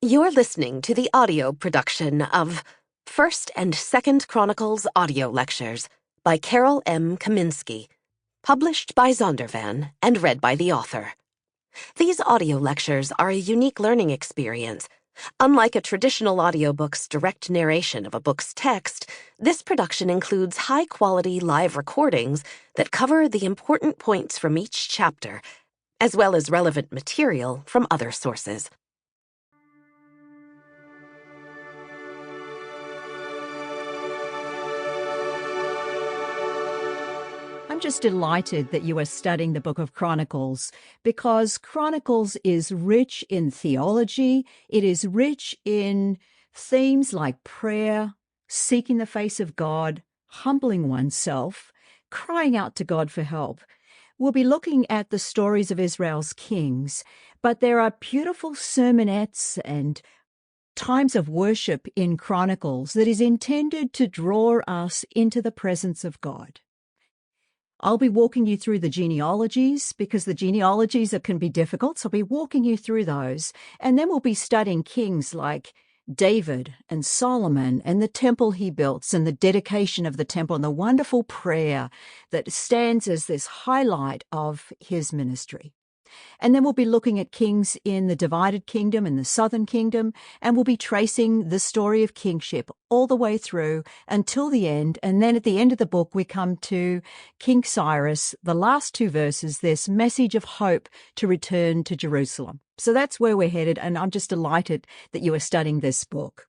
You're listening to the audio production of First and Second Chronicles audio lectures by Carol M. Kaminski, published by Zondervan and read by the author. These audio lectures are a unique learning experience. Unlike a traditional audiobook's direct narration of a book's text, this production includes high-quality live recordings that cover the important points from each chapter, as well as relevant material from other sources. I'm just delighted that you are studying the book of Chronicles, because Chronicles is rich in theology. It is rich in themes like prayer, seeking the face of God, humbling oneself, crying out to God for help. We'll be looking at the stories of Israel's kings, but there are beautiful sermonettes and times of worship in Chronicles that is intended to draw us into the presence of God. I'll be walking you through the genealogies, because the genealogies can be difficult, so I'll be walking you through those. And then we'll be studying kings like David and Solomon and the temple he built and the dedication of the temple and the wonderful prayer that stands as this highlight of his ministry. And then we'll be looking at kings in the divided kingdom and the southern kingdom, and we'll be tracing the story of kingship all the way through until the end. And then at the end of the book, we come to King Cyrus, the last two verses, this message of hope to return to Jerusalem. So that's where we're headed, and I'm just delighted that you are studying this book.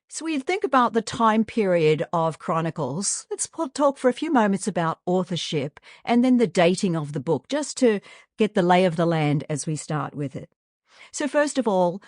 So we think about the time period of Chronicles. Let's talk for a few moments about authorship and then the dating of the book, just to get the lay of the land as we start with it. So first of all,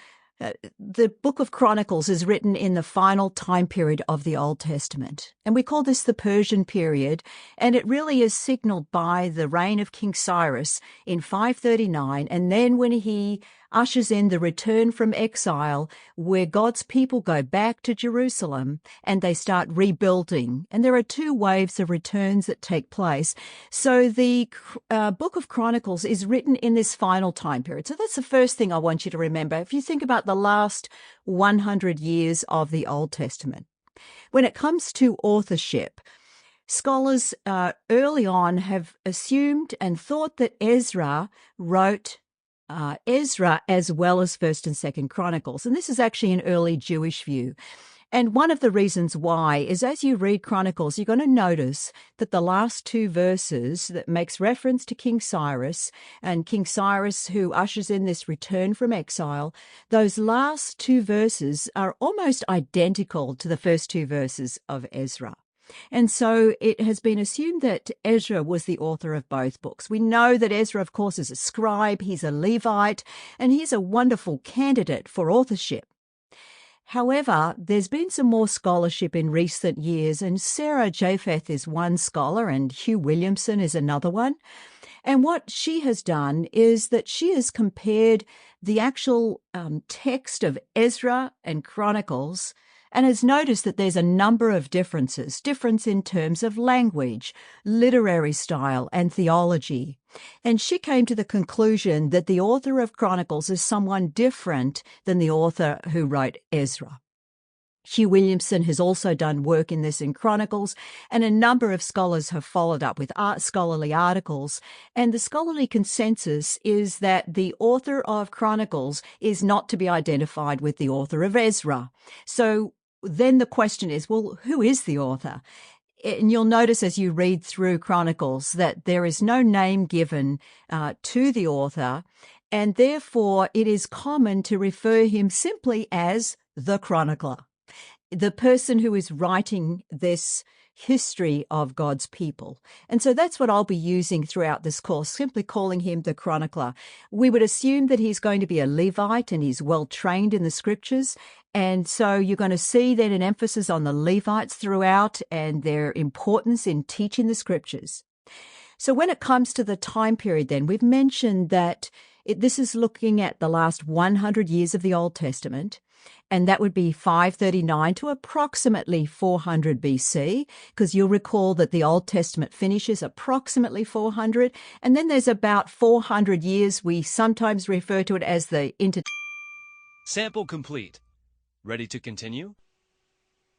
the book of Chronicles is written in the final time period of the Old Testament. And we call this the Persian period. And it really is signaled by the reign of King Cyrus in 539. And then when he ushers in the return from exile, where God's people go back to Jerusalem and they start rebuilding. And there are two waves of returns that take place. So the book of Chronicles is written in this final time period. So that's the first thing I want you to remember. If you think about the last 100 years of the Old Testament, when it comes to authorship, scholars early on have assumed and thought that Ezra wrote Ezra as well as First and Second Chronicles. And this is actually an early Jewish view. And one of the reasons why is, as you read Chronicles, you're going to notice that the last two verses that makes reference to King Cyrus, and King Cyrus who ushers in this return from exile, those last two verses are almost identical to the first two verses of Ezra. And so it has been assumed that Ezra was the author of both books. We know that Ezra, of course, is a scribe, he's a Levite, and he's a wonderful candidate for authorship. However, there's been some more scholarship in recent years, and Sarah Japheth is one scholar and Hugh Williamson is another one. And what she has done is that she has compared the actual text of Ezra and Chronicles and has noticed that there's a number of difference in terms of language, literary style, and theology. And she came to the conclusion that the author of Chronicles is someone different than the author who wrote Ezra. Hugh Williamson has also done work in this in Chronicles, and a number of scholars have followed up with scholarly articles. And the scholarly consensus is that the author of Chronicles is not to be identified with the author of Ezra. So then the question is, well, who is the author? And you'll notice as you read through Chronicles that there is no name given to the author, and therefore it is common to refer him simply as the chronicler, the person who is writing this history of God's people. And so that's what I'll be using throughout this course, simply calling him the chronicler. We would assume that he's going to be a Levite and he's well trained in the scriptures. And so you're going to see then an emphasis on the Levites throughout and their importance in teaching the scriptures. So when it comes to the time period then, we've mentioned that this is looking at the last 100 years of the Old Testament. And that would be 539 to approximately 400 BC, because you'll recall that the Old Testament finishes approximately 400. And then there's about 400 years. We sometimes refer to it as the Sample complete. Ready to continue?